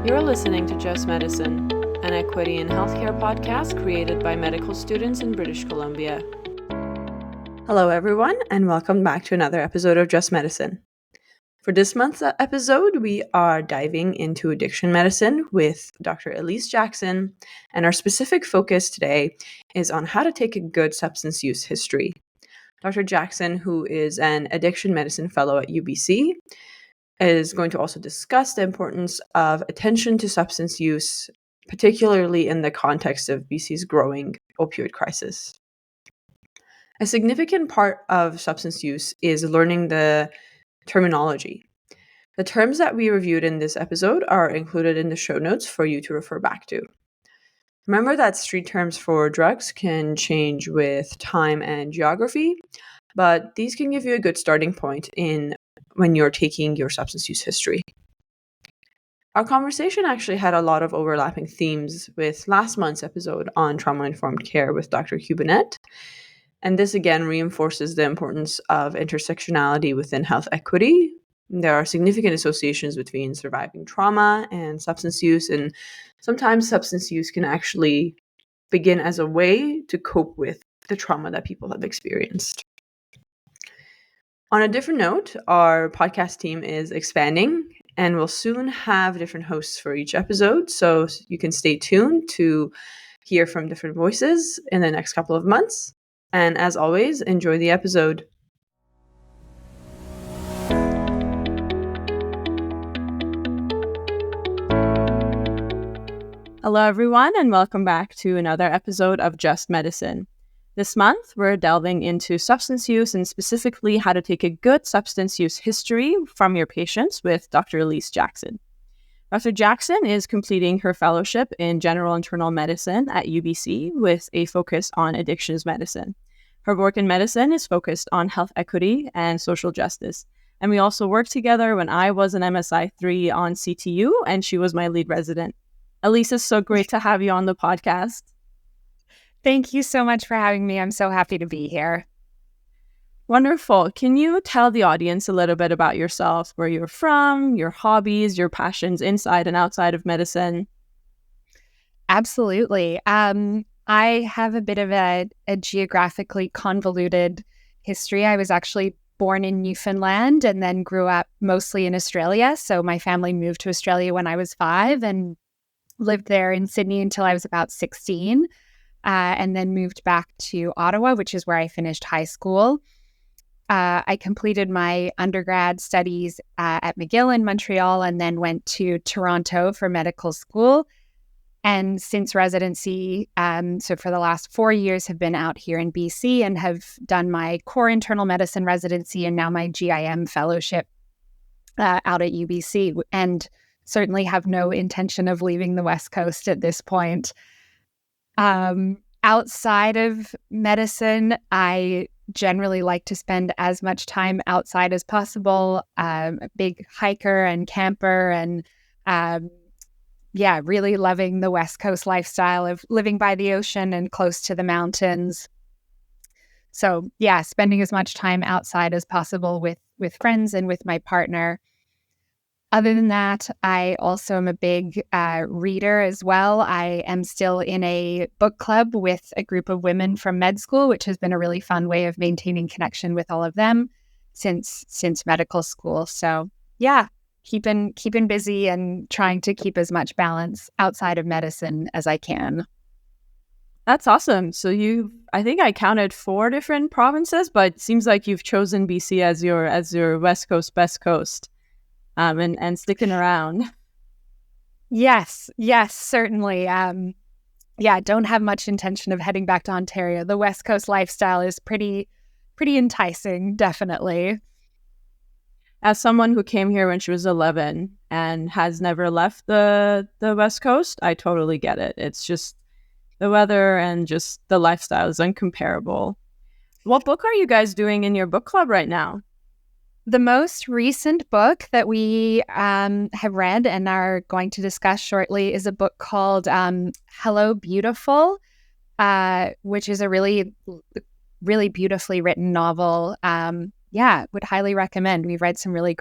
You're listening to Just Medicine, an equity in healthcare podcast created by medical students in British Columbia. Hello, everyone, and welcome back to another episode of Just Medicine. For this month's episode, we are diving into addiction medicine with Dr. Elise Jackson, and our specific focus today is on how to take a good substance use history. Dr. Jackson, who is an addiction medicine fellow at UBC, is going to also discuss the importance of attention to substance use, particularly in the context of BC's growing opioid crisis. A significant part of substance use is learning the terminology. The terms that we reviewed in this episode are included in the show notes for you to refer back to. Remember that street terms for drugs can change with time and geography, but these can give you a good starting point when you're taking your substance use history. Our conversation actually had a lot of overlapping themes with last month's episode on trauma-informed care with Dr. Cubinet, and this again reinforces the importance of intersectionality within health equity. There are significant associations between surviving trauma and substance use, and sometimes substance use can actually begin as a way to cope with the trauma that people have experienced. On a different note, our podcast team is expanding and we'll soon have different hosts for each episode, so you can stay tuned to hear from different voices in the next couple of months. And as always, enjoy the episode. Hello, everyone, and welcome back to another episode of Just Medicine. This month, we're delving into substance use and specifically how to take a good substance use history from your patients with Dr. Elise Jackson. Dr. Jackson is completing her fellowship in general internal medicine at UBC with a focus on addictions medicine. Her work in medicine is focused on health equity and social justice. And we also worked together when I was an MSI 3 on CTU and she was my lead resident. Elise, it's so great to have you on the podcast. Thank you so much for having me. I'm so happy to be here. Wonderful. Can you tell the audience a little bit about yourself, where you're from, your hobbies, your passions inside and outside of medicine? Absolutely. I have a bit of a geographically convoluted history. I was actually born in Newfoundland and then grew up mostly in Australia. So my family moved to Australia when I was 5 and lived there in Sydney until I was about 16. And then moved back to Ottawa, which is where I finished high school. I completed my undergrad studies at McGill in Montreal and then went to Toronto for medical school. And since residency, so for the last 4 years, have been out here in BC and have done my core internal medicine residency and now my GIM fellowship out at UBC, and certainly have no intention of leaving the West Coast at this point. Outside of medicine, I generally like to spend as much time outside as possible. A big hiker and camper and, really loving the West Coast lifestyle of living by the ocean and close to the mountains. So spending as much time outside as possible with friends and with my partner. Other than that, I also am a big reader as well. I am still in a book club with a group of women from med school, which has been a really fun way of maintaining connection with all of them since medical school. So keeping busy and trying to keep as much balance outside of medicine as I can. That's awesome. So I think I counted 4 different provinces, but it seems like you've chosen BC as your West Coast, best coast. And sticking around. Yes, certainly. Don't have much intention of heading back to Ontario. The West Coast lifestyle is pretty enticing, definitely. As someone who came here when she was 11 and has never left the West Coast, I totally get it. It's just the weather and just the lifestyle is incomparable. What book are you guys doing in your book club right now? The most recent book that we have read and are going to discuss shortly is a book called Hello, Beautiful, which is a really, really beautifully written novel. Would highly recommend. We've read some really,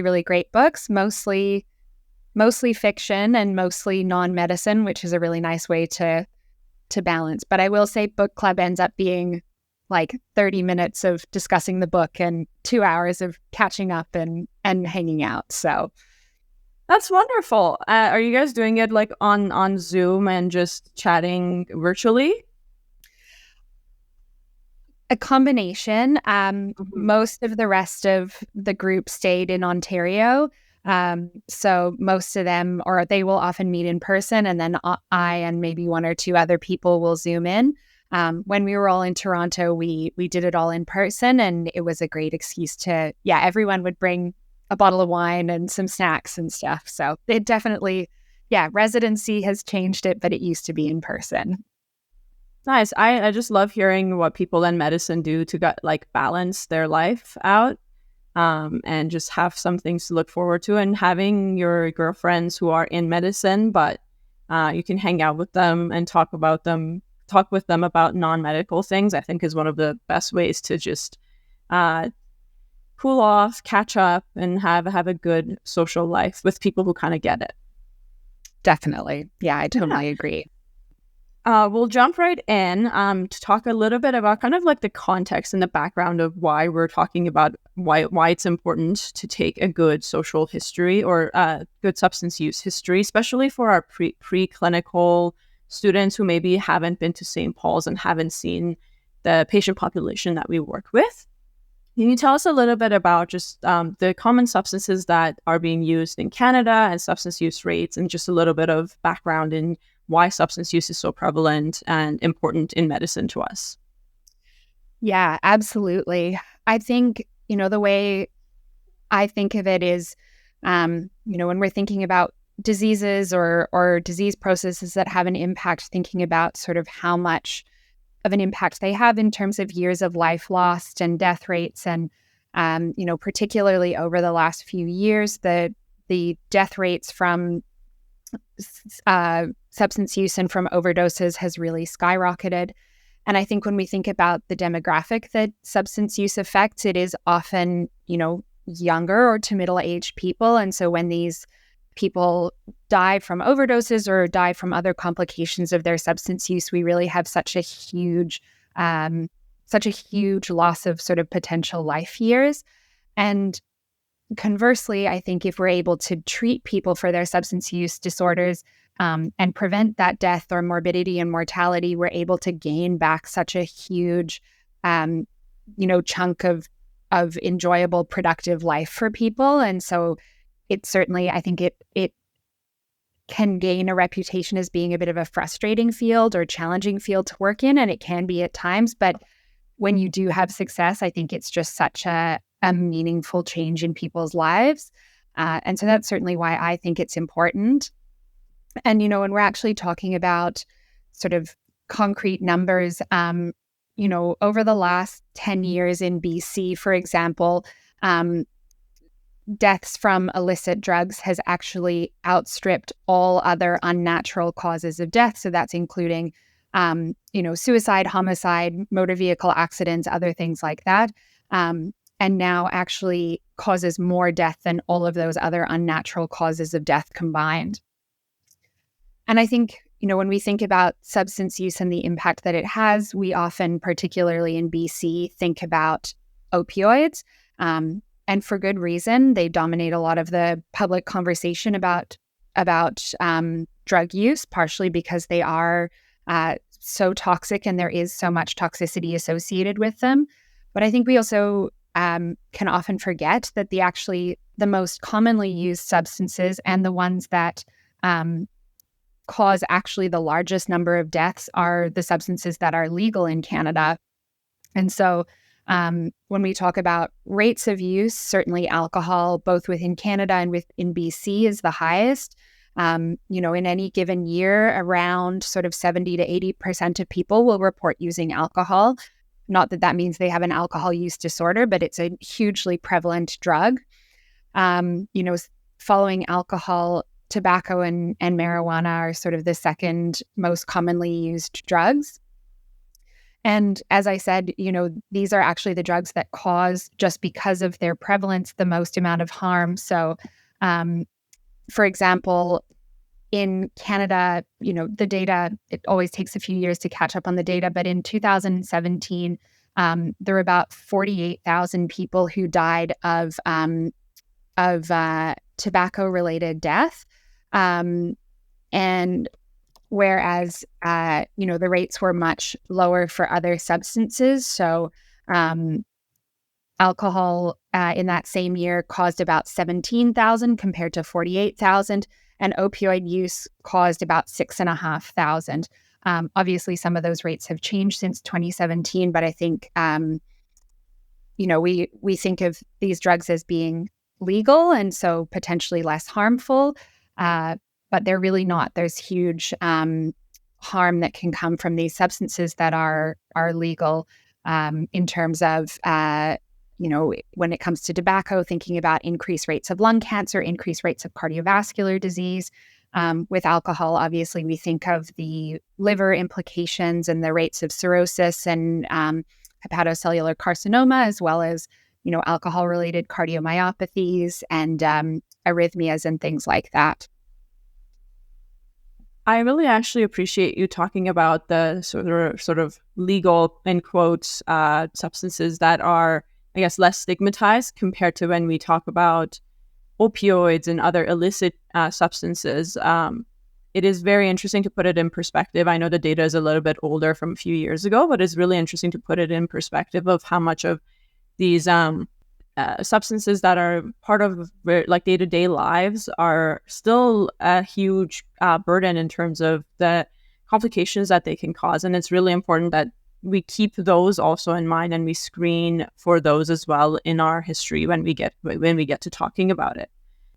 really great books, mostly mostly fiction and mostly non-medicine, which is a really nice way to balance. But I will say book club ends up being like 30 minutes of discussing the book and 2 hours of catching up and hanging out. So That's wonderful. Are you guys doing it like on Zoom and just chatting virtually? a combination. Most of the rest of the group stayed in Ontario. So most of them, or they will often meet in person, and then I and maybe one or two other people will Zoom in. When we were all in Toronto, we did it all in person, and it was a great excuse to, everyone would bring a bottle of wine and some snacks and stuff. So it definitely, residency has changed it, but it used to be in person. Nice. I just love hearing what people in medicine do to balance their life out, and just have some things to look forward to. And having your girlfriends who are in medicine, but you can hang out with them and talk with them about non-medical things, I think is one of the best ways to just cool off, catch up, and have a good social life with people who kind of get it. Definitely. Yeah, I totally agree. We'll jump right in to talk a little bit about kind of like the context and the background of why we're talking about why it's important to take a good social history or good substance use history, especially for our preclinical students who maybe haven't been to St. Paul's and haven't seen the patient population that we work with. Can you tell us a little bit about just the common substances that are being used in Canada and substance use rates, and just a little bit of background in why substance use is so prevalent and important in medicine to us? Yeah, absolutely. I think, the way I think of it is, when we're thinking about diseases or disease processes that have an impact, thinking about sort of how much of an impact they have in terms of years of life lost and death rates. And, particularly over the last few years, the death rates from substance use and from overdoses has really skyrocketed. And I think when we think about the demographic that substance use affects, it is often, younger or to middle-aged people. And so when these people die from overdoses or die from other complications of their substance use, we really have such a huge loss of sort of potential life years. And conversely, I think if we're able to treat people for their substance use disorders and prevent that death or morbidity and mortality, we're able to gain back such a huge, chunk of enjoyable, productive life for people. And so it certainly, I think it can gain a reputation as being a bit of a frustrating field or challenging field to work in, and it can be at times. But when you do have success, I think it's just such a meaningful change in people's lives. And so that's certainly why I think it's important. And, when we're actually talking about sort of concrete numbers, over the last 10 years in BC, for example, deaths from illicit drugs has actually outstripped all other unnatural causes of death. So that's including, suicide, homicide, motor vehicle accidents, other things like that. And now actually causes more death than all of those other unnatural causes of death combined. And I think, when we think about substance use and the impact that it has, we often, particularly in BC, think about opioids. And for good reason. They dominate a lot of the public conversation about drug use, partially because they are so toxic and there is so much toxicity associated with them. But I think we also can often forget that the most commonly used substances and the ones that cause actually the largest number of deaths are the substances that are legal in Canada. And so when we talk about rates of use, certainly alcohol, both within Canada and within BC, is the highest. In any given year, around sort of 70 to 80% of people will report using alcohol. Not that that means they have an alcohol use disorder, but it's a hugely prevalent drug. Following alcohol, tobacco and marijuana are sort of the second most commonly used drugs. And as I said, these are actually the drugs that cause, just because of their prevalence, the most amount of harm. So For example, in Canada, the data, it always takes a few years to catch up on the data, but in 2017, there were about 48,000 people who died of tobacco-related death. And whereas, the rates were much lower for other substances. So alcohol in that same year caused about 17,000 compared to 48,000, and opioid use caused about 6,500. Obviously, some of those rates have changed since 2017, but I think, we think of these drugs as being legal and so potentially less harmful, but they're really not. There's huge harm that can come from these substances that are legal, in terms of when it comes to tobacco, thinking about increased rates of lung cancer, increased rates of cardiovascular disease. With alcohol, obviously, we think of the liver implications and the rates of cirrhosis and hepatocellular carcinoma, as well as, alcohol-related cardiomyopathies and arrhythmias and things like that. I really actually appreciate you talking about the sort of legal, in quotes, substances that are, I guess, less stigmatized compared to when we talk about opioids and other illicit substances. It is very interesting to put it in perspective. I know the data is a little bit older from a few years ago, but it's really interesting to put it in perspective of how much of these substances that are part of like day-to-day lives are still a huge burden in terms of the complications that they can cause. And it's really important that we keep those also in mind and we screen for those as well in our history when we get to talking about it.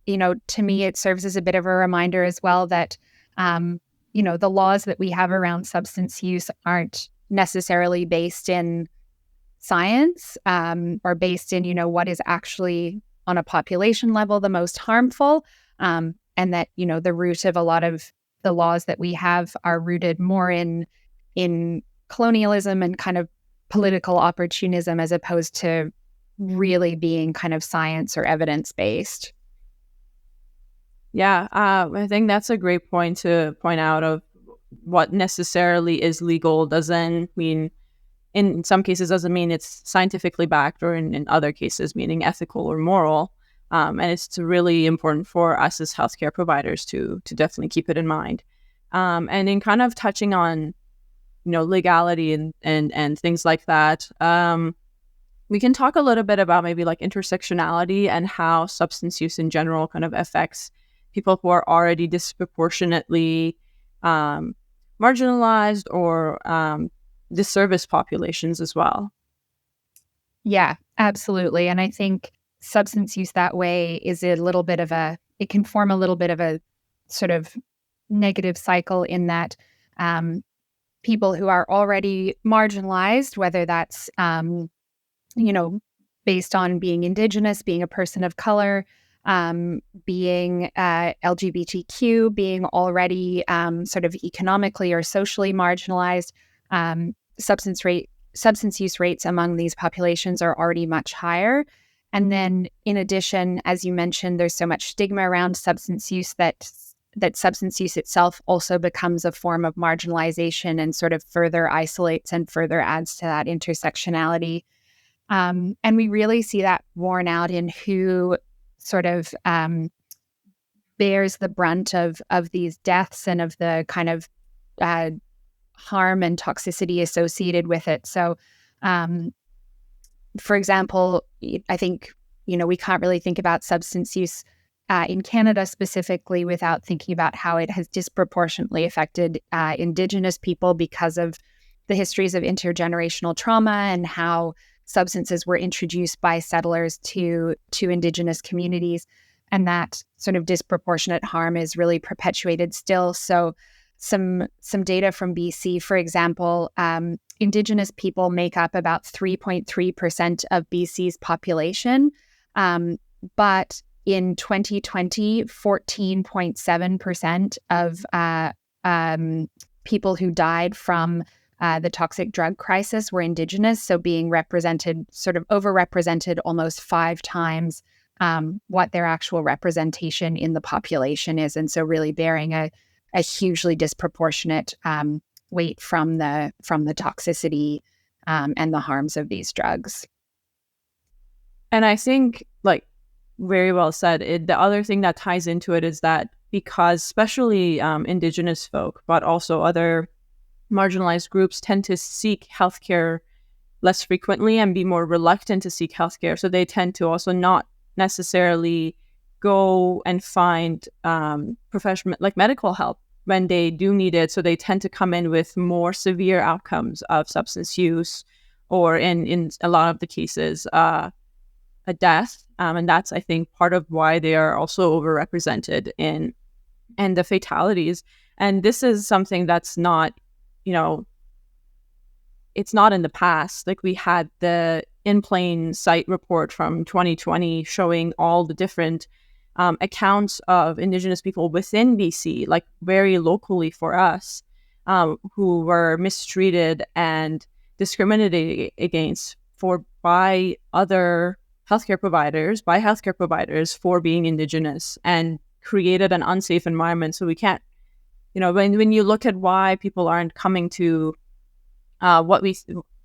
To me, it serves as a bit of a reminder as well that, the laws that we have around substance use aren't necessarily based in science, or based in, what is actually on a population level the most harmful, and that, the root of a lot of the laws that we have are rooted more in colonialism and kind of political opportunism, as opposed to really being kind of science or evidence-based. Yeah, I think that's a great point to point out of what necessarily is legal doesn't mean, in some cases, doesn't mean it's scientifically backed, or in other cases, meaning ethical or moral. And it's really important for us as healthcare providers to definitely keep it in mind. And in kind of touching on, legality and things like that, we can talk a little bit about maybe like intersectionality and how substance use in general kind of affects people who are already disproportionately marginalized or disserviced populations as well. Yeah, absolutely. And I think substance use that way is it can form a little bit of a sort of negative cycle, in that people who are already marginalized, whether that's, based on being Indigenous, being a person of color, being LGBTQ, being already sort of economically or socially marginalized, substance use rates among these populations are already much higher. And then in addition, as you mentioned, there's so much stigma around substance use that substance use itself also becomes a form of marginalization and sort of further isolates and further adds to that intersectionality. And we really see that borne out in who sort of bears the brunt of these deaths and of the kind of harm and toxicity associated with it. So, for example, I think, we can't really think about substance use in Canada specifically without thinking about how it has disproportionately affected Indigenous people because of the histories of intergenerational trauma and how substances were introduced by settlers to Indigenous communities. And that sort of disproportionate harm is really perpetuated still. So some data from BC, for example, Indigenous people make up about 3.3% of BC's population. But in 2020, 14.7% of people who died from the toxic drug crisis were Indigenous, so being represented, sort of overrepresented almost 5 times what their actual representation in the population is. And so really bearing a hugely disproportionate weight from the toxicity and the harms of these drugs. And I think, like, very well said. The other thing that ties into it is that because especially Indigenous folk, but also other marginalized groups tend to seek healthcare less frequently and be more reluctant to seek healthcare. So they tend to also not necessarily go and find professional, like medical help when they do need it. So they tend to come in with more severe outcomes of substance use, or in a lot of the cases, a death. And that's, I think, part of why they are also overrepresented in the fatalities. And this is something that's not, it's not in the past. Like, we had the In Plain Sight report from 2020 showing all the different accounts of Indigenous people within BC, like very locally for us, who were mistreated and discriminated against by healthcare providers for being Indigenous, and created an unsafe environment. So we can't, when you look at why people aren't coming to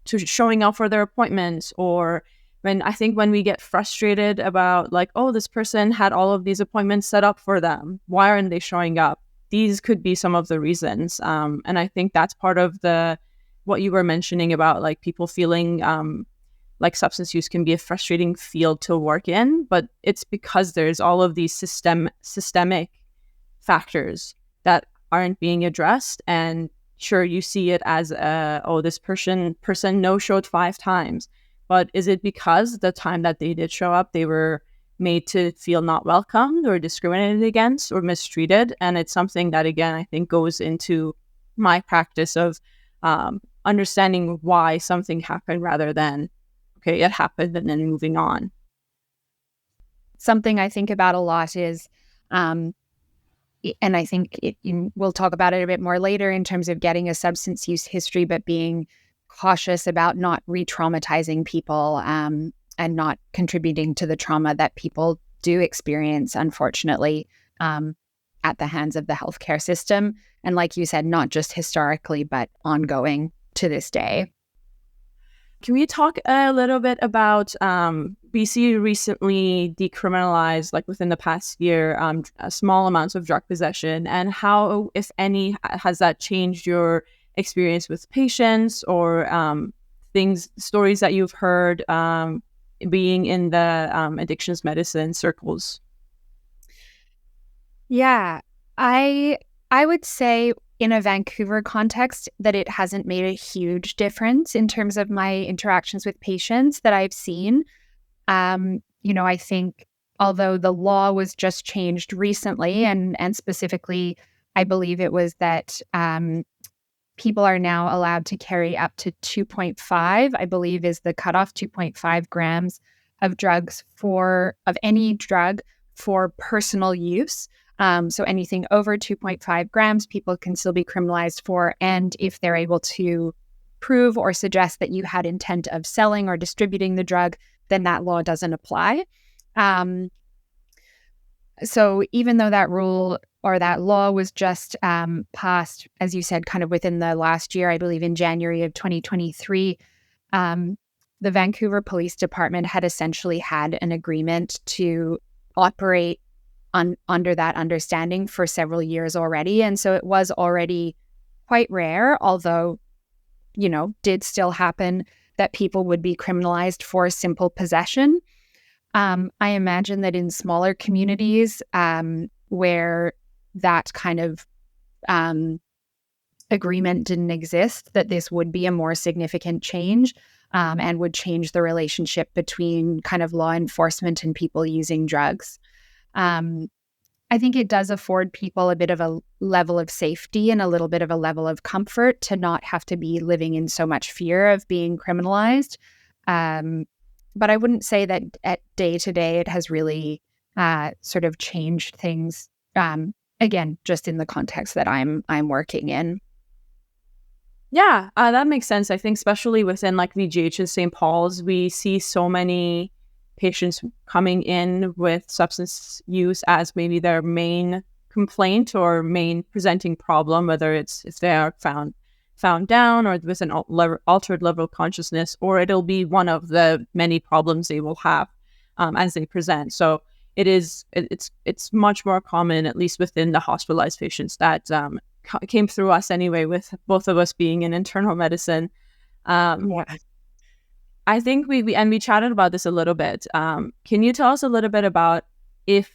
showing up for their appointments, or when we get frustrated about, like, oh, this person had all of these appointments set up for them, why aren't they showing up? These could be some of the reasons. And I think that's part of what you were mentioning about, like, people feeling like substance use can be a frustrating field to work in, but it's because there's all of these systemic factors that aren't being addressed. And sure, you see it as this person no-showed 5 times, but is it because the time that they did show up, they were made to feel not welcomed or discriminated against or mistreated? And it's something that, again, I think goes into my practice of understanding why something happened, rather than, okay, it happened and then moving on. Something I think about a lot is, and I think we'll talk about it a bit more later in terms of getting a substance use history, but being cautious about not re-traumatizing people and not contributing to the trauma that people do experience, unfortunately, at the hands of the healthcare system. And like you said, not just historically, but ongoing to this day. Can we talk a little bit about BC recently decriminalized, like within the past year, small amounts of drug possession, and how, if any, has that changed your experience with patients or stories that you've heard being in the addictions medicine circles? Yeah, I would say in a Vancouver context that it hasn't made a huge difference in terms of my interactions with patients that I've seen. I think although the law was just changed recently, and specifically, I believe it was that people are now allowed to carry up to 2.5, I believe is the cutoff, 2.5 grams of of any drug for personal use. So anything over 2.5 grams, people can still be criminalized for. And if they're able to prove or suggest that you had intent of selling or distributing the drug, then that law doesn't apply. So even though that rule or that law was just passed, as you said, kind of within the last year, I believe in January of 2023, the Vancouver Police Department had essentially had an agreement to operate under that understanding for several years already. And so it was already quite rare, although, did still happen, that people would be criminalized for simple possession. I imagine that in smaller communities where that kind of agreement didn't exist, that this would be a more significant change and would change the relationship between kind of law enforcement and people using drugs. I think it does afford people a bit of a level of safety and a little bit of a level of comfort to not have to be living in so much fear of being criminalized. But I wouldn't say that at day to day it has really sort of changed things. Again, just in the context that I'm working in. Yeah, that makes sense. I think especially within like VGH and St. Paul's, we see so many patients coming in with substance use as maybe their main complaint or main presenting problem, whether it's if they are found down or with an altered level of consciousness, or it'll be one of the many problems they will have as they present. So it's much more common, at least within the hospitalized patients, that came through us anyway, with both of us being in internal medicine. Yeah. I think we chatted about this a little bit. Can you tell us a little bit about if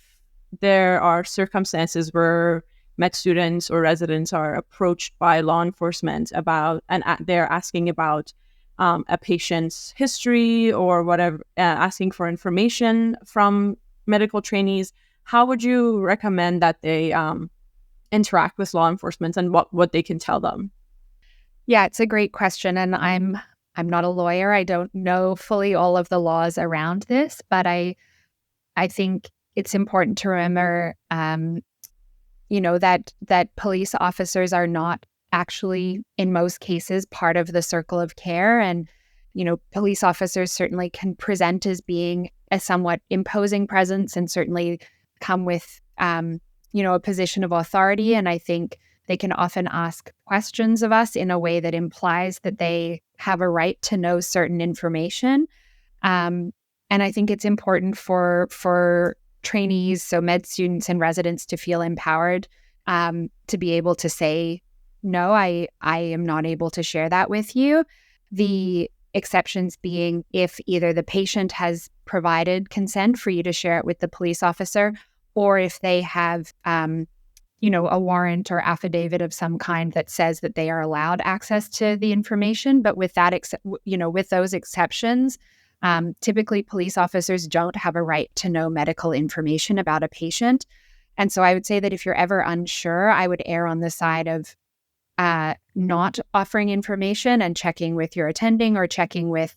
there are circumstances where med students or residents are approached by law enforcement about, and they're asking about a patient's history or whatever, asking for information from medical trainees? How would you recommend that they interact with law enforcement, and what they can tell them? Yeah, it's a great question. And I'm not a lawyer. I don't know fully all of the laws around this, but I think it's important to remember that police officers are not actually, in most cases, part of the circle of care. And, police officers certainly can present as being a somewhat imposing presence and certainly come with, a position of authority. And I think they can often ask questions of us in a way that implies that they have a right to know certain information. And I think it's important for trainees, so med students and residents, to feel empowered to be able to say, no, I am not able to share that with you. The exceptions being if either the patient has provided consent for you to share it with the police officer, or if they have, a warrant or affidavit of some kind that says that they are allowed access to the information. But with that, with those exceptions, typically police officers don't have a right to know medical information about a patient. And so I would say that if you're ever unsure, I would err on the side of not offering information and checking with your attending or checking with,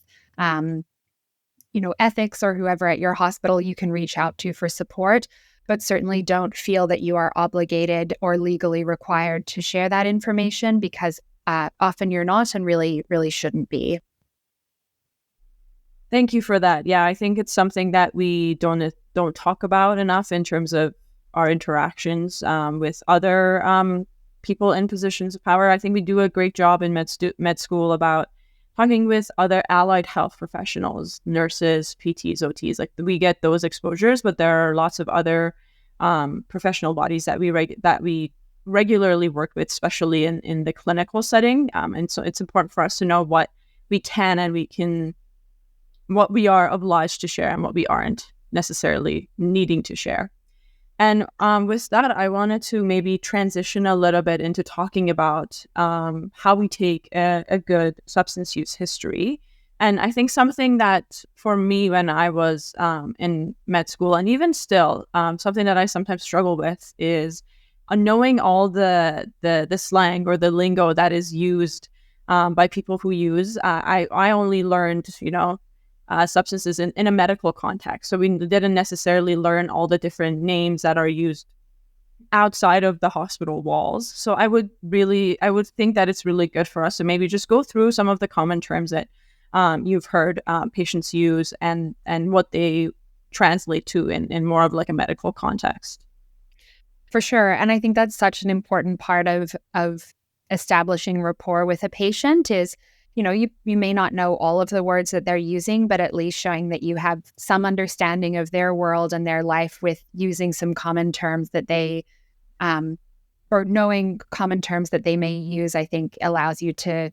ethics or whoever at your hospital you can reach out to for support. But certainly don't feel that you are obligated or legally required to share that information, because often you're not and really, really shouldn't be. Thank you for that. Yeah, I think it's something that we don't talk about enough in terms of our interactions with other people in positions of power. I think we do a great job in med school about talking with other allied health professionals, nurses, PTs, OTs. Like, we get those exposures, but there are lots of other professional bodies that we regularly work with, especially in the clinical setting. And so it's important for us to know what we can and what we are obliged to share and what we aren't necessarily needing to share. And with that, I wanted to maybe transition a little bit into talking about how we take a good substance use history. And I think something that for me, when I was in med school, and even still, something that I sometimes struggle with is knowing all the slang or the lingo that is used by people who use. I only learned, substances in a medical context. So we didn't necessarily learn all the different names that are used outside of the hospital walls. So I would think that it's really good for us to maybe just go through some of the common terms that you've heard patients use and what they translate to in more of like a medical context. For sure. And I think that's such an important part of establishing rapport with a patient is, you may not know all of the words that they're using, but at least showing that you have some understanding of their world and their life with using some common terms that they, or knowing common terms that they may use, I think allows you to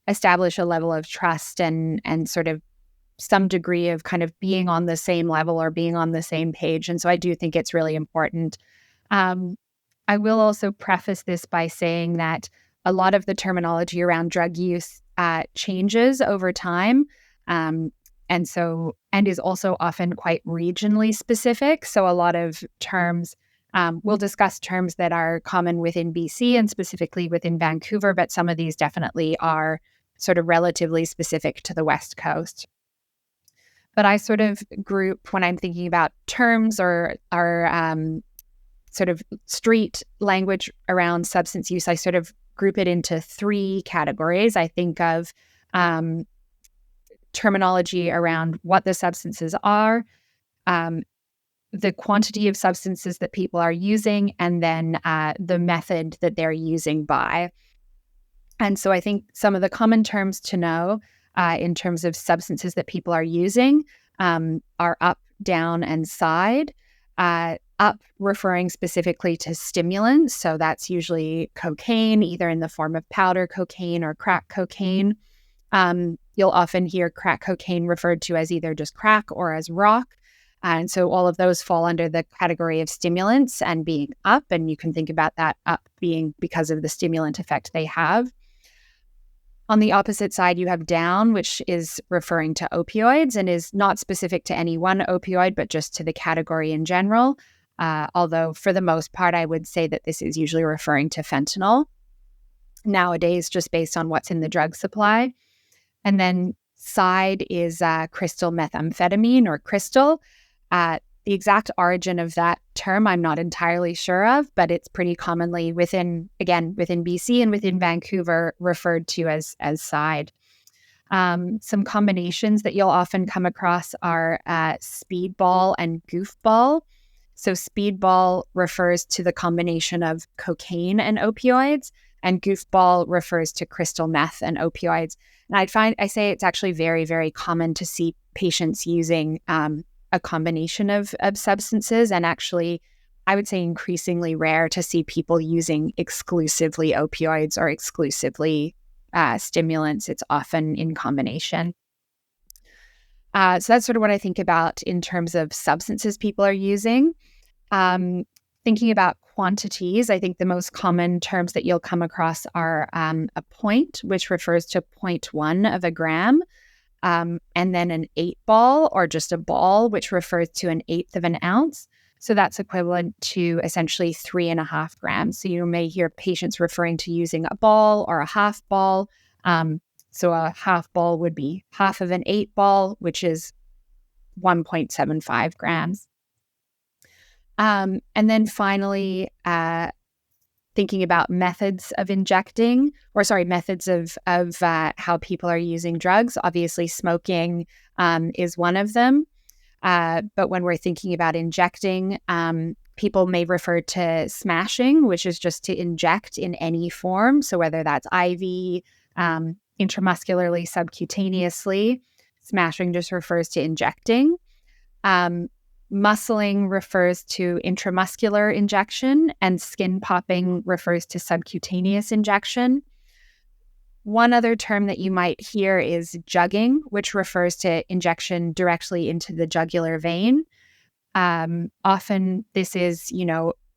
establish a level of trust and sort of some degree of kind of being on the same level or being on the same page. And so I do think it's really important. I will also preface this by saying that a lot of the terminology around drug use changes over time, and is also often quite regionally specific. So a lot of terms, we'll discuss terms that are common within BC and specifically within Vancouver, but some of these definitely are sort of relatively specific to the West Coast. But I sort of group, when I'm thinking about terms or sort of street language around substance use, I sort of group it into three categories. I think of terminology around what the substances are, the quantity of substances that people are using, and then the method that they're using by. And so I think some of the common terms to know in terms of substances that people are using are up, down, and side. Up referring specifically to stimulants. So that's usually cocaine, either in the form of powder cocaine or crack cocaine. You'll often hear crack cocaine referred to as either just crack or as rock. And so all of those fall under the category of stimulants and being up. And you can think about that up being because of the stimulant effect they have. On the opposite side, you have down, which is referring to opioids and is not specific to any one opioid, but just to the category in general. Although for the most part, I would say that this is usually referring to fentanyl nowadays, just based on what's in the drug supply. And then side is crystal methamphetamine or crystal. The exact origin of that term, I'm not entirely sure of, but it's pretty commonly within BC and within Vancouver referred to as side. Some combinations that you'll often come across are Speedball and Goofball. So Speedball refers to the combination of cocaine and opioids, and Goofball refers to crystal meth and opioids. And I say it's actually very, very common to see patients using a combination of substances, and actually, I would say increasingly rare to see people using exclusively opioids or exclusively stimulants. It's often in combination. So that's sort of what I think about in terms of substances people are using. Thinking about quantities, I think the most common terms that you'll come across are a point, which refers to 0.1 of a gram, and then an 8-ball or just a ball, which refers to an 1/8 of an ounce. So that's equivalent to essentially 3.5 grams. So you may hear patients referring to using a ball or a half ball. So a half ball would be half of an 8-ball, which is 1.75 grams. And then finally, thinking about methods of methods of how people are using drugs. Obviously, smoking is one of them. But when we're thinking about injecting, people may refer to smashing, which is just to inject in any form. So whether that's IV, intramuscularly, subcutaneously, smashing just refers to injecting. Muscling refers to intramuscular injection, and skin popping refers to subcutaneous injection. One other term that you might hear is jugging, which refers to injection directly into the jugular vein. Often this is,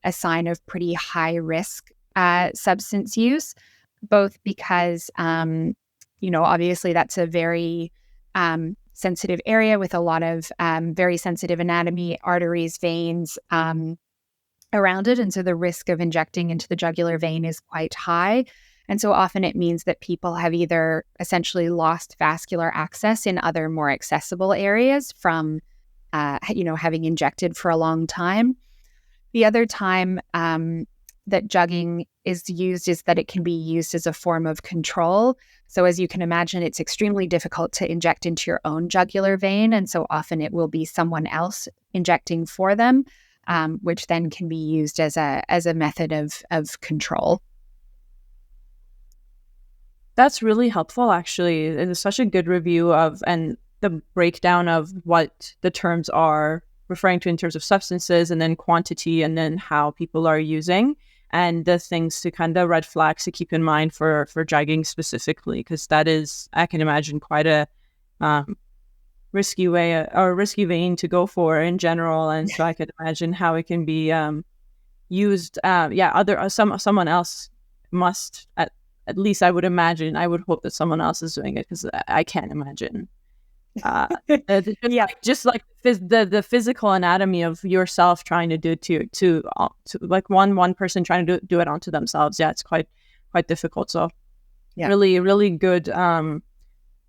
a sign of pretty high risk substance use, both because, obviously that's a very sensitive area with a lot of very sensitive anatomy, arteries, veins around it. And so the risk of injecting into the jugular vein is quite high. And so often it means that people have either essentially lost vascular access in other more accessible areas from, having injected for a long time. The other time that jugging is used is that it can be used as a form of control. So as you can imagine, it's extremely difficult to inject into your own jugular vein. And so often it will be someone else injecting for them, which then can be used as a method of control. That's really helpful, actually. It is such a good review of and the breakdown of what the terms are referring to in terms of substances, and then quantity, and then how people are using, and the things to kind of red flags to keep in mind for jugging specifically, because that is, I can imagine, quite a risky way or risky vein to go for in general. And so I could imagine how it can be used. Someone else must at least I would imagine. I would hope that someone else is doing it, because I can't imagine. Just like the physical anatomy of yourself trying to do it to like one person trying to do it onto themselves. Yeah, it's quite difficult. So really, really good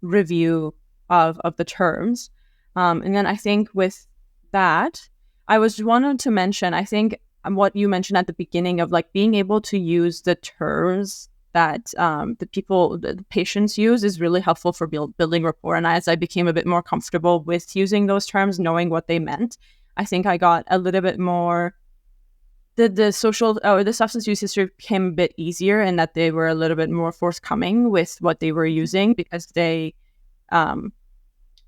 review of the terms. And then I think with that, I wanted to mention, I think what you mentioned at the beginning of like being able to use the terms that the patients use is really helpful for building rapport. And as I became a bit more comfortable with using those terms, knowing what they meant, I think I got a little bit more, the social or the substance use history became a bit easier, and that they were a little bit more forthcoming with what they were using, because they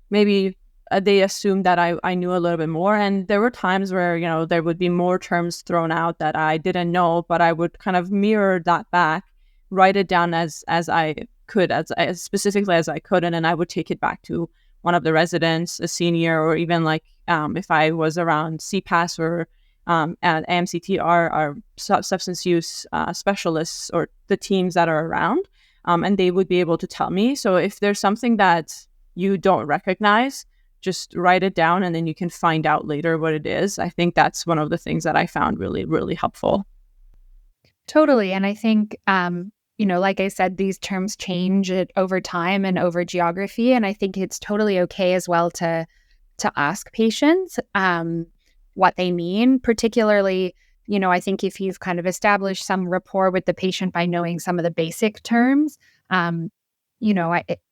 maybe they assumed that I knew a little bit more. And there were times where, there would be more terms thrown out that I didn't know, but I would kind of mirror that back, write it down as I could, as specifically as I could, and then I would take it back to one of the residents, a senior, or even like if I was around CPAS or at AMCT, our substance use specialists, or the teams that are around, and they would be able to tell me. So if there's something that you don't recognize, just write it down, and then you can find out later what it is. I think that's one of the things that I found really, really helpful. Totally. And I think, like I said, these terms change over time and over geography. And I think it's totally okay as well to ask patients what they mean, particularly, I think if you've kind of established some rapport with the patient by knowing some of the basic terms,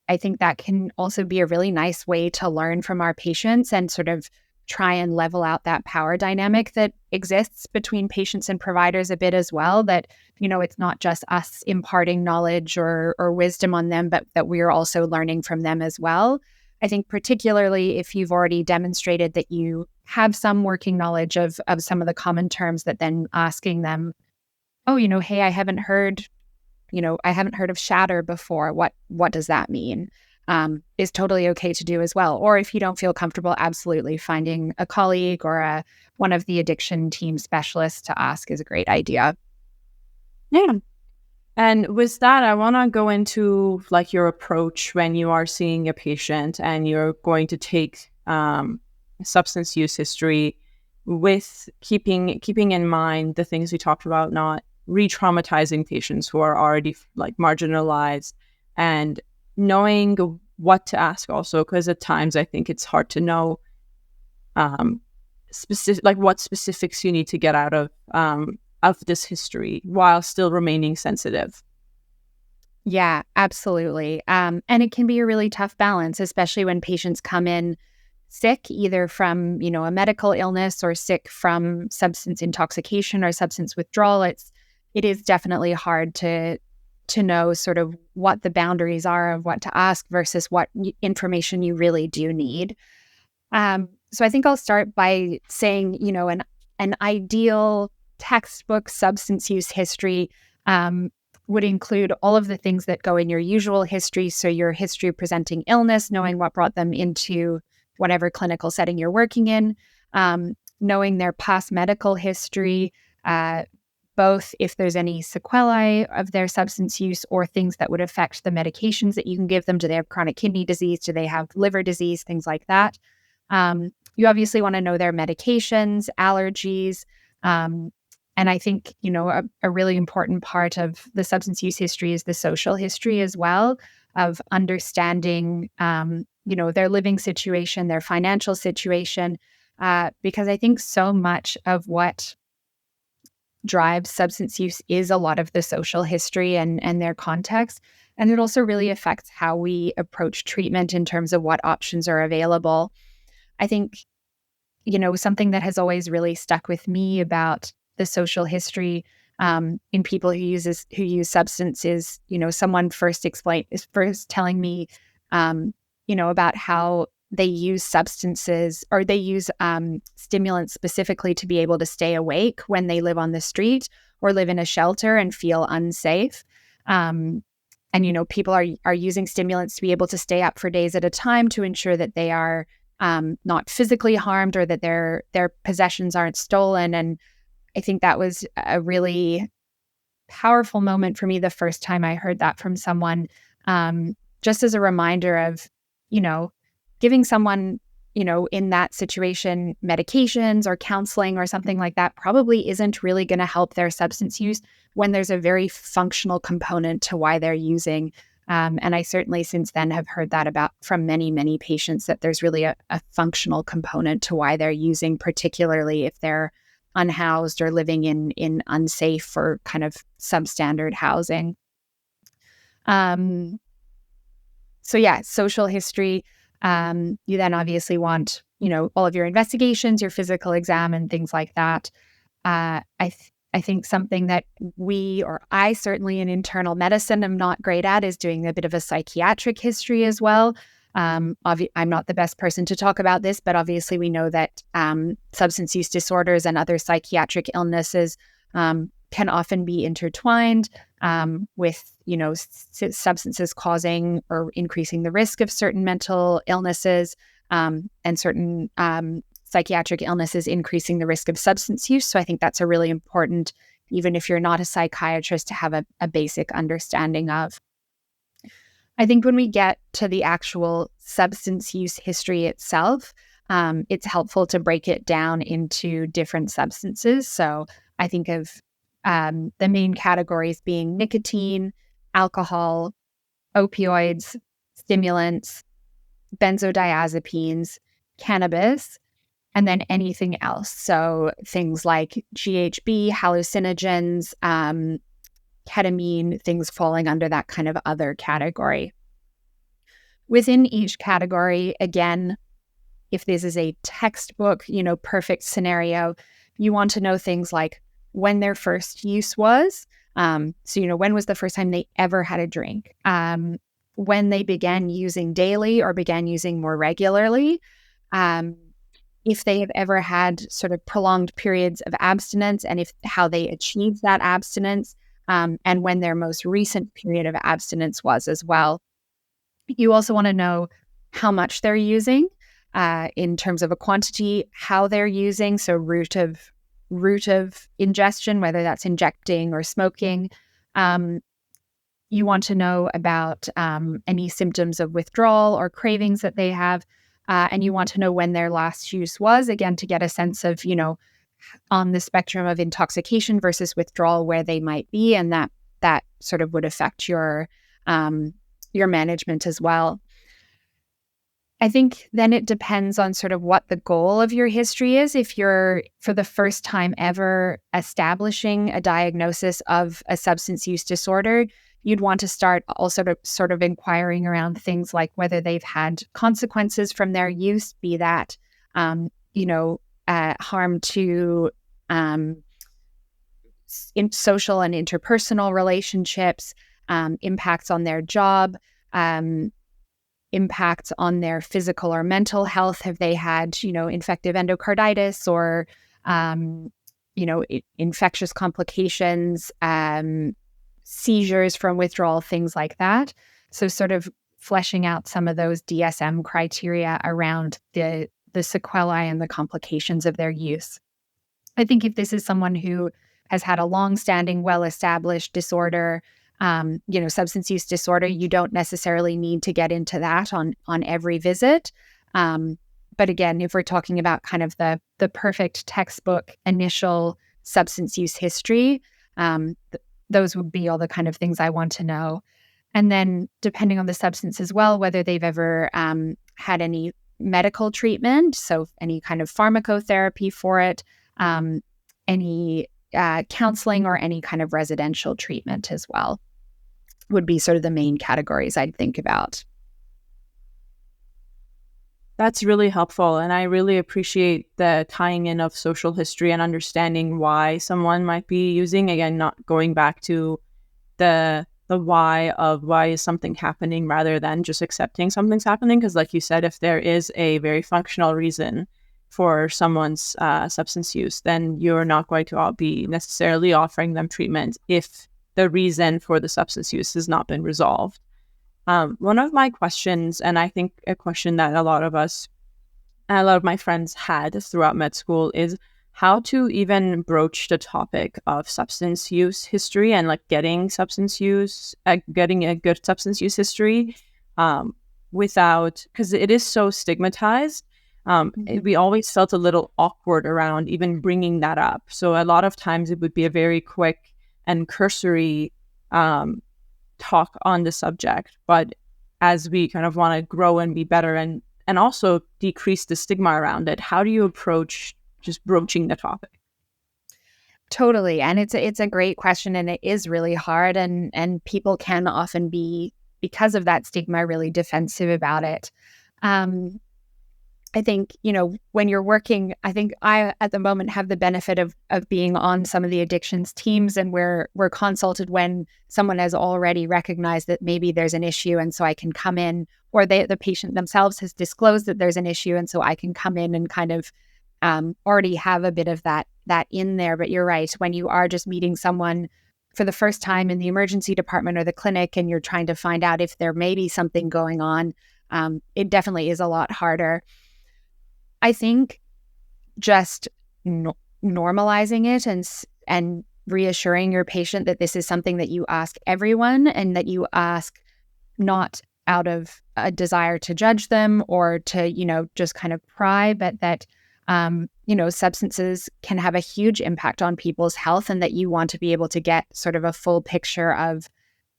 I think that can also be a really nice way to learn from our patients and sort of try and level out that power dynamic that exists between patients and providers a bit as well, that, it's not just us imparting knowledge or wisdom on them, but that we're also learning from them as well. I think particularly if you've already demonstrated that you have some working knowledge of some of the common terms, that then asking them, oh, hey, I haven't heard of shatter before. What does that mean? Is totally okay to do as well. Or if you don't feel comfortable, absolutely finding a colleague or one of the addiction team specialists to ask is a great idea. Yeah. And with that, I want to go into like your approach when you are seeing a patient and you're going to take substance use history, with keeping in mind the things we talked about, not re-traumatizing patients who are already like marginalized, and knowing what to ask also, because at times I think it's hard to know what specifics you need to get out of this history while still remaining sensitive. Yeah, absolutely. And it can be a really tough balance, especially when patients come in sick, either from, a medical illness or sick from substance intoxication or substance withdrawal. It is definitely hard to know sort of what the boundaries are of what to ask versus what information you really do need. So I think I'll start by saying, an ideal textbook substance use history would include all of the things that go in your usual history. So your history of presenting illness, knowing what brought them into whatever clinical setting you're working in, knowing their past medical history, both if there's any sequelae of their substance use or things that would affect the medications that you can give them. Do they have chronic kidney disease? Do they have liver disease? Things like that. You obviously want to know their medications, allergies, and I think, a really important part of the substance use history is the social history as well, of understanding, their living situation, their financial situation, because I think so much of what drives substance use is a lot of the social history and their context. And it also really affects how we approach treatment in terms of what options are available. I think, something that has always really stuck with me about the social history in people who use substances, someone first telling me, about how they use substances, or they use stimulants specifically to be able to stay awake when they live on the street or live in a shelter and feel unsafe. And people are using stimulants to be able to stay up for days at a time to ensure that they are not physically harmed, or that their possessions aren't stolen. And I think that was a really powerful moment for me the first time I heard that from someone, just as a reminder of, giving someone, in that situation, medications or counseling or something like that probably isn't really going to help their substance use when there's a very functional component to why they're using. And I certainly since then have heard that from many, many patients, that there's really a functional component to why they're using, particularly if they're unhoused or living in unsafe or kind of substandard housing. So yeah, social history. You then obviously want, all of your investigations, your physical exam, and things like that. I think something that I certainly in internal medicine am not great at is doing a bit of a psychiatric history as well. I'm not the best person to talk about this, but obviously we know that substance use disorders and other psychiatric illnesses can often be intertwined with, substances causing or increasing the risk of certain mental illnesses and certain psychiatric illnesses increasing the risk of substance use. So I think that's a really important, even if you're not a psychiatrist, to have a basic understanding of. I think when we get to the actual substance use history itself, it's helpful to break it down into different substances. So I think of the main categories being nicotine, alcohol, opioids, stimulants, benzodiazepines, cannabis, and then anything else. So things like GHB, hallucinogens, ketamine, things falling under that kind of other category. Within each category, again, if this is a textbook, perfect scenario, you want to know things like when their first use was. So, when was the first time they ever had a drink? When they began using daily or began using more regularly. If they have ever had sort of prolonged periods of abstinence and how they achieved that abstinence, and when their most recent period of abstinence was as well. You also want to know how much they're using in terms of a quantity, how they're using, so route of ingestion, whether that's injecting or smoking. You want to know about any symptoms of withdrawal or cravings that they have. And you want to know when their last use was, again, to get a sense of, on the spectrum of intoxication versus withdrawal, where they might be. And that sort of would affect your management as well. I think then it depends on sort of what the goal of your history is. If you're, for the first time ever, establishing a diagnosis of a substance use disorder, you'd want to start also to sort of inquiring around things like whether they've had consequences from their use, be that, harm to in social and interpersonal relationships, impacts on their job, impacts on their physical or mental health. Have they had, infective endocarditis or, infectious complications, seizures from withdrawal, things like that. So sort of fleshing out some of those DSM criteria around the sequelae and the complications of their use. I think if this is someone who has had a long-standing, well-established disorder, substance use disorder, you don't necessarily need to get into that on every visit. But again, if we're talking about kind of the perfect textbook initial substance use history, those would be all the kind of things I want to know. And then depending on the substance as well, whether they've ever had any medical treatment, so any kind of pharmacotherapy for it, any counseling or any kind of residential treatment as well, would be sort of the main categories I'd think about. That's really helpful. And I really appreciate the tying in of social history and understanding why someone might be using, again, not going back to the why of why is something happening rather than just accepting something's happening. Because like you said, if there is a very functional reason for someone's substance use, then you're not going to be necessarily offering them treatment if the reason for the substance use has not been resolved. One of my questions, and I think a question that a lot of my friends had throughout med school, is how to even broach the topic of substance use history and like getting a good substance use history without, because it is so stigmatized. We always felt a little awkward around even bringing that up. So a lot of times it would be a very quick and cursory talk on the subject. But as we kind of want to grow and be better and also decrease the stigma around it, how do you approach just broaching the topic? Totally. And it's a great question, and it is really hard, and people can often be, because of that stigma, really defensive about it. I think, when you're working, I think I, at the moment, have the benefit of being on some of the addictions teams, and we're consulted when someone has already recognized that maybe there's an issue. And so I can come in, or the patient themselves has disclosed that there's an issue. And so I can come in and kind of already have a bit of that in there. But you're right. When you are just meeting someone for the first time in the emergency department or the clinic, and you're trying to find out if there may be something going on, it definitely is a lot harder. I think just normalizing it and reassuring your patient that this is something that you ask everyone, and that you ask not out of a desire to judge them or to, just kind of pry, but that, substances can have a huge impact on people's health, and that you want to be able to get sort of a full picture of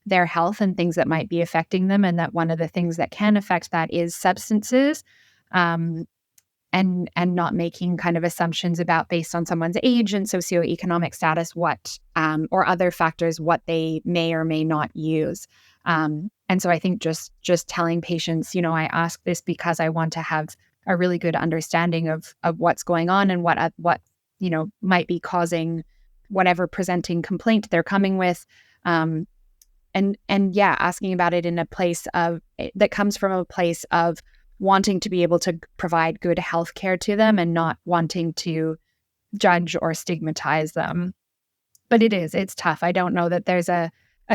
their health and things that might be affecting them. And that one of the things that can affect that is substances. And not making kind of assumptions about, based on someone's age and socioeconomic status, what or other factors, what they may or may not use. And so I think just telling patients, I ask this because I want to have a really good understanding of what's going on, and what might be causing whatever presenting complaint they're coming with. And asking about it in a place of that comes from a place of wanting to be able to provide good health care to them, and not wanting to judge or stigmatize them. But it's tough. I don't know that there's a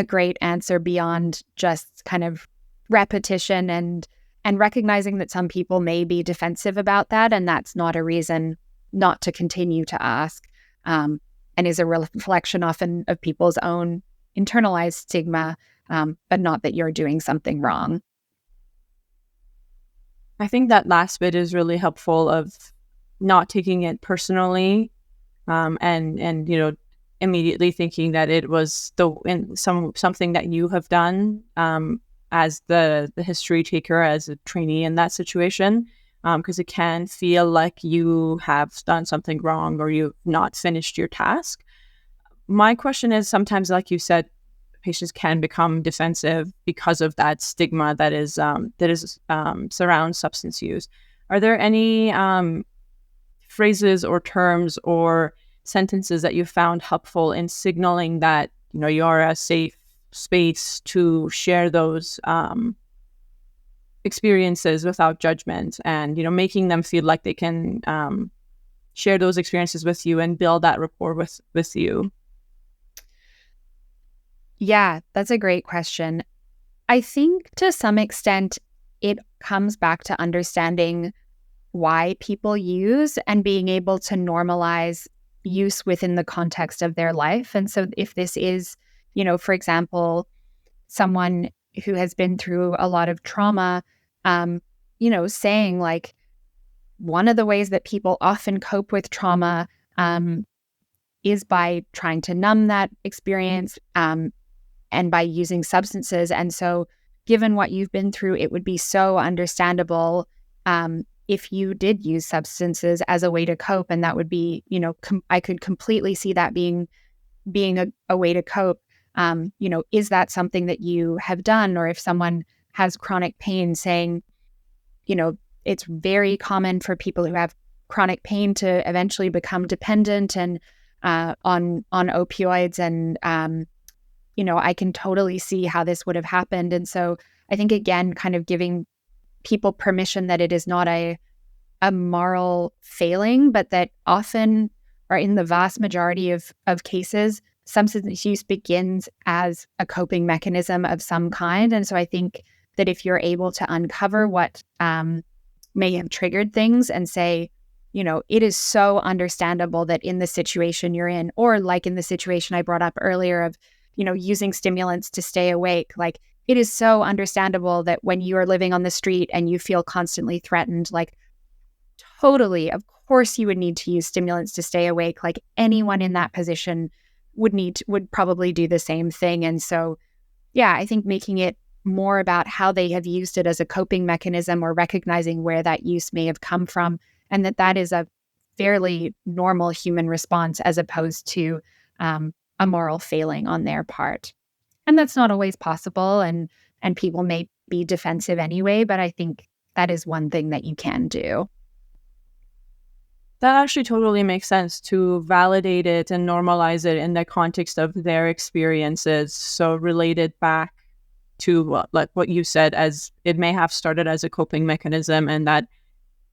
great answer beyond just kind of repetition and recognizing that some people may be defensive about that, and that's not a reason not to continue to ask, and is a reflection often of people's own internalized stigma, but not that you're doing something wrong. I think that last bit is really helpful, of not taking it personally, and immediately thinking that it was something that you have done as the history taker, as a trainee in that situation, because it can feel like you have done something wrong, or you've not finished your task. My question is, sometimes, like you said, patients can become defensive because of that stigma that is surrounds substance use. Are there any phrases or terms or sentences that you found helpful in signaling that you're a safe space to share those experiences without judgment, and making them feel like they can share those experiences with you and build that rapport with you? Yeah, that's a great question. I think to some extent it comes back to understanding why people use, and being able to normalize use within the context of their life. And so if this is, for example, someone who has been through a lot of trauma, saying like, one of the ways that people often cope with trauma is by trying to numb that experience, and by using substances. And so given what you've been through, it would be so understandable if you did use substances as a way to cope. And that would be, I could completely see that being a way to cope. Is that something that you have done? Or if someone has chronic pain, saying, it's very common for people who have chronic pain to eventually become dependent and on opioids. And, I can totally see how this would have happened. And so I think, again, kind of giving people permission that it is not a moral failing, but that often, or in the vast majority of cases, substance use begins as a coping mechanism of some kind. And so I think that if you're able to uncover what may have triggered things, and say, it is so understandable that in the situation you're in, or like in the situation I brought up earlier of, using stimulants to stay awake, like, it is so understandable that when you are living on the street and you feel constantly threatened, like, totally, of course you would need to use stimulants to stay awake. Like, anyone in that position would probably do the same thing. And so, yeah, I think making it more about how they have used it as a coping mechanism, or recognizing where that use may have come from, and that is a fairly normal human response as opposed to a moral failing on their part. And that's not always possible, and people may be defensive anyway, but I think that is one thing that you can do. That actually totally makes sense, to validate it and normalize it in the context of their experiences. So related back to like what you said, as it may have started as a coping mechanism, and that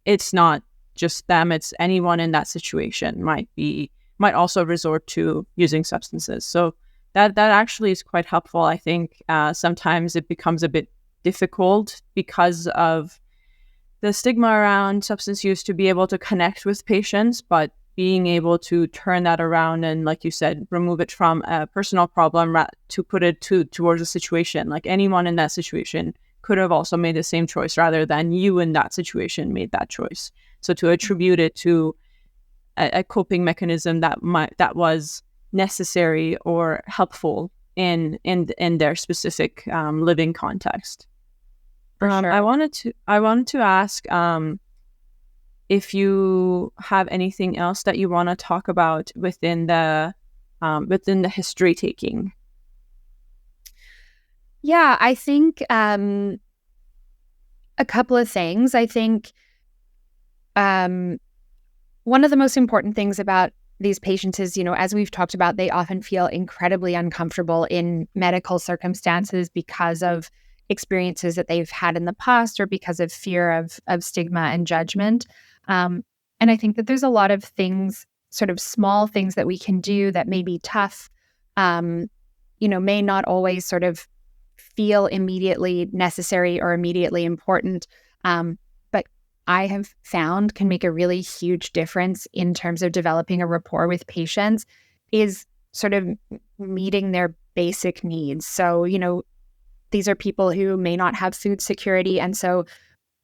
it's not just them, it's anyone in that situation might also resort to using substances. So that actually is quite helpful. I think sometimes it becomes a bit difficult because of the stigma around substance use to be able to connect with patients, but being able to turn that around and, like you said, remove it from a personal problem to put it towards a situation. Like anyone in that situation could have also made the same choice, rather than you in that situation made that choice. So to attribute it to a coping mechanism that was necessary or helpful in their specific living context. For sure. I wanted to ask if you have anything else that you want to talk about within the history taking. Yeah, I think a couple of things. I think one of the most important things about these patients is, as we've talked about, they often feel incredibly uncomfortable in medical circumstances because of experiences that they've had in the past, or because of fear of stigma and judgment. And I think that there's a lot of things, sort of small things that we can do that may be tough, may not always sort of feel immediately necessary or immediately important, but I have found can make a really huge difference in terms of developing a rapport with patients, is sort of meeting their basic needs. So, these are people who may not have food security. And so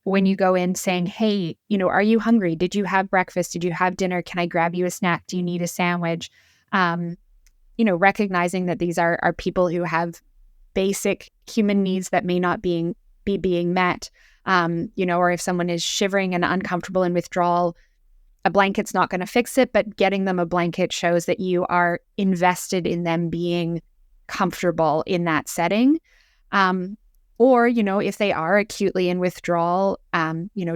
when you go in saying, hey, are you hungry? Did you have breakfast? Did you have dinner? Can I grab you a snack? Do you need a sandwich? Recognizing that these are people who have basic human needs that may not be being met. Or if someone is shivering and uncomfortable in withdrawal, a blanket's not going to fix it, but getting them a blanket shows that you are invested in them being comfortable in that setting. Or, if they are acutely in withdrawal,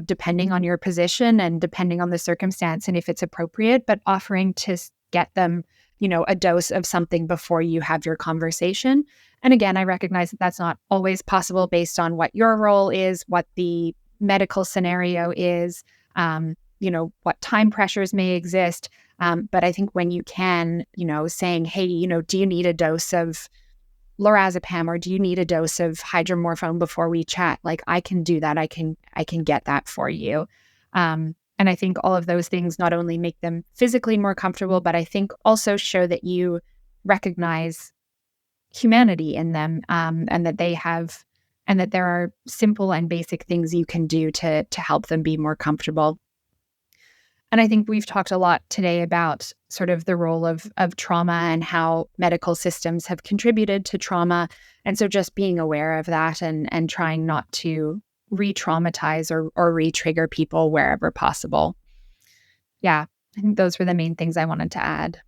depending on your position and depending on the circumstance and if it's appropriate, but offering to get them, a dose of something before you have your conversation. And again, I recognize that that's not always possible based on what your role is, what the medical scenario is, what time pressures may exist. But I think when you can, saying, hey, do you need a dose of lorazepam, or do you need a dose of hydromorphone before we chat? Like, I can do that. I can get that for you. And I think all of those things not only make them physically more comfortable, but I think also show that you recognize humanity in them, and that there are simple and basic things you can do to help them be more comfortable. And I think we've talked a lot today about sort of the role of trauma and how medical systems have contributed to trauma. And so just being aware of that and trying not to re-traumatize or re-trigger people wherever possible. Yeah, I think those were the main things I wanted to add.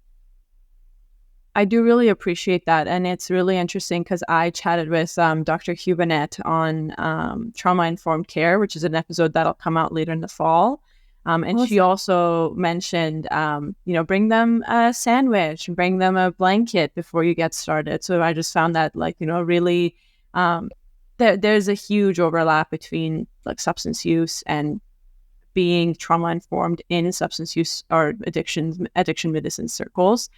I do really appreciate that. And it's really interesting because I chatted with Dr. Hubinet on trauma-informed care, which is an episode that'll come out later in the fall. And awesome. She also mentioned, bring them a sandwich, bring them a blanket before you get started. So I just found that, really, there's a huge overlap between substance use and being trauma-informed in substance use or addiction medicine circles.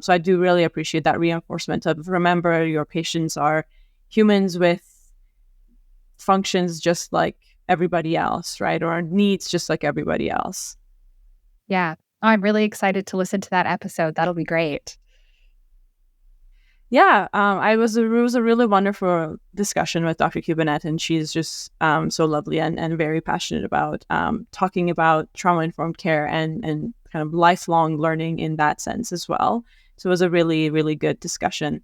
So I do really appreciate that reinforcement of, remember, your patients are humans with functions just like everybody else, right? Or needs just like everybody else. Yeah. I'm really excited to listen to that episode. That'll be great. Yeah. It was a really wonderful discussion with Dr. Hubinet, and she's just so lovely and very passionate about talking about trauma-informed care and kind of lifelong learning in that sense as well. So it was a really, really good discussion.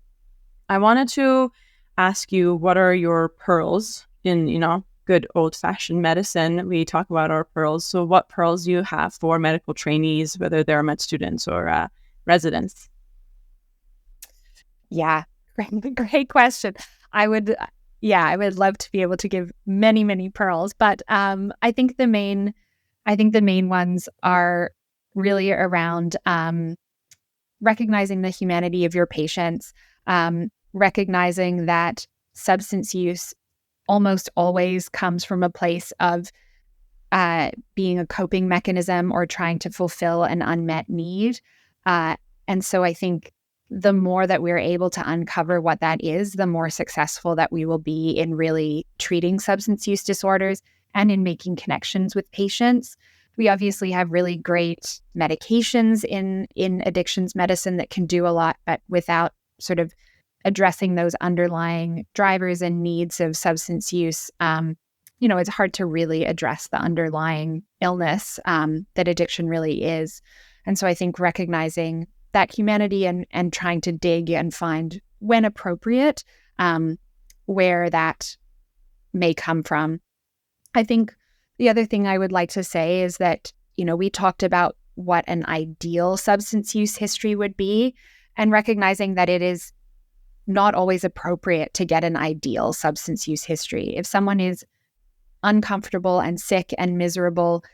I wanted to ask you, what are your pearls in, good old-fashioned medicine, we talk about our pearls. So what pearls do you have for medical trainees, whether they're med students or residents? Yeah, great question. I would, I would love to be able to give many, many pearls, but I think the main ones are really around recognizing the humanity of your patients, recognizing that substance use almost always comes from a place of being a coping mechanism or trying to fulfill an unmet need. And so I think the more that we're able to uncover what that is, the more successful that we will be in really treating substance use disorders and in making connections with patients. We obviously have really great medications in addictions medicine that can do a lot, but without sort of addressing those underlying drivers and needs of substance use, it's hard to really address the underlying illness that addiction really is. And so I think recognizing that humanity and trying to dig and find, when appropriate, where that may come from. I think the other thing I would like to say is that, we talked about what an ideal substance use history would be, and recognizing that it is not always appropriate to get an ideal substance use history. If someone is uncomfortable and sick and miserable,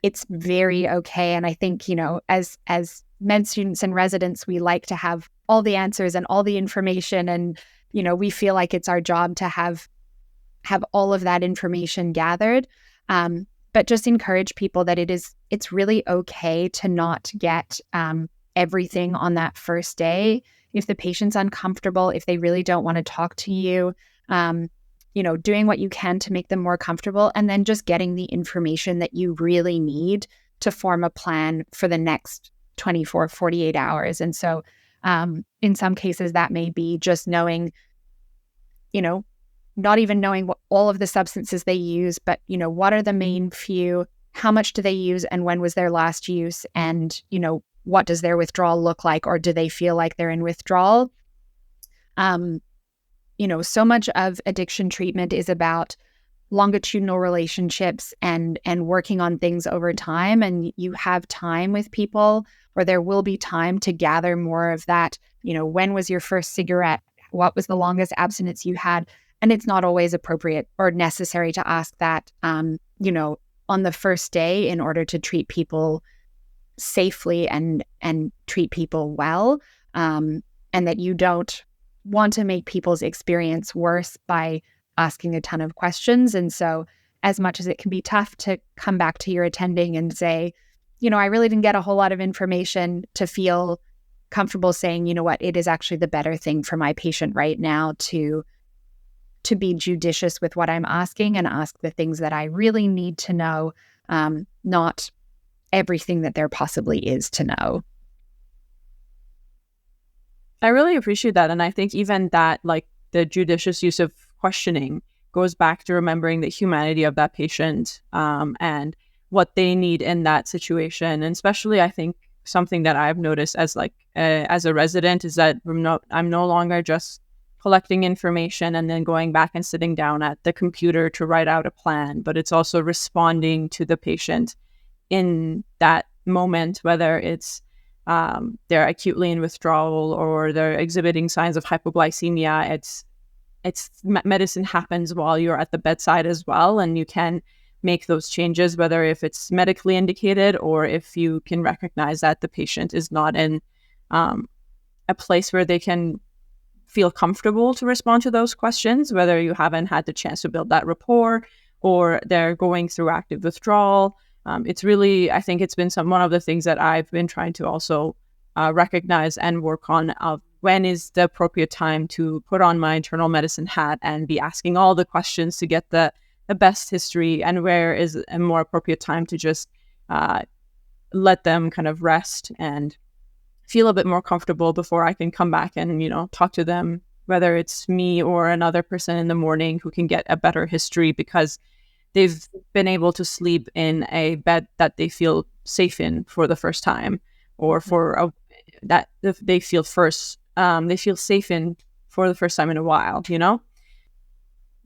it's very okay. And I think, as med students and residents, we like to have all the answers and all the information. And, we feel like it's our job to have all of that information gathered. But just encourage people that it's really okay to not get everything on that first day. If the patient's uncomfortable, if they really don't want to talk to you, doing what you can to make them more comfortable, and then just getting the information that you really need to form a plan for the next 24, 48 hours. And so in some cases, that may be just knowing, not even knowing what all of the substances they use, but, what are the main few, how much do they use, and when was their last use, and, what does their withdrawal look like, or do they feel like they're in withdrawal? So much of addiction treatment is about longitudinal relationships and working on things over time. And you have time with people, or there will be time to gather more of that. When was your first cigarette? What was the longest abstinence you had? And it's not always appropriate or necessary to ask that, on the first day in order to treat people safely and treat people well. And that you don't want to make people's experience worse by asking a ton of questions. And so as much as it can be tough to come back to your attending and say, I really didn't get a whole lot of information, to feel comfortable saying, it is actually the better thing for my patient right now to be judicious with what I'm asking and ask the things that I really need to know, not everything that there possibly is to know. I really appreciate that. And I think even that, like the judicious use of questioning, goes back to remembering the humanity of that patient and what they need in that situation. And especially, I think something that I've noticed as a resident is that I'm no longer just collecting information and then going back and sitting down at the computer to write out a plan, but it's also responding to the patient in that moment, whether it's they're acutely in withdrawal or they're exhibiting signs of hypoglycemia. It's medicine happens while you're at the bedside as well, and you can make those changes, whether if it's medically indicated or if you can recognize that the patient is not in a place where they can feel comfortable to respond to those questions, whether you haven't had the chance to build that rapport or they're going through active withdrawal. It's really, I think it's been one of the things that I've been trying to also recognize and work on of when is the appropriate time to put on my internal medicine hat and be asking all the questions to get the best history, and where is a more appropriate time to just let them kind of rest and feel a bit more comfortable before I can come back and, talk to them, whether it's me or another person in the morning who can get a better history because they've been able to sleep in a bed that they feel safe in for the first time, or that they feel safe in for the first time in a while,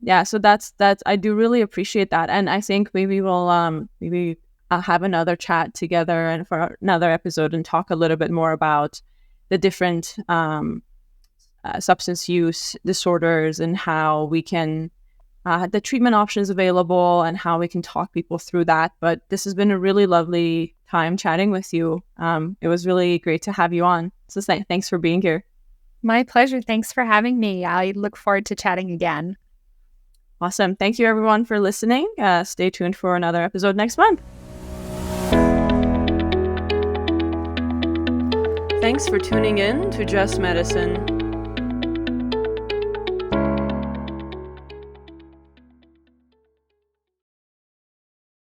Yeah, so that's I do really appreciate that, and I think maybe we'll maybe have another chat together and for another episode and talk a little bit more about the different substance use disorders and how we can the treatment options available and how we can talk people through that. But this has been a really lovely time chatting with you. It was really great to have you on. So thanks for being here. My pleasure. Thanks for having me. I look forward to chatting again. Awesome. Thank you, everyone, for listening. Stay tuned for another episode next month. Thanks for tuning in to Just Medicine.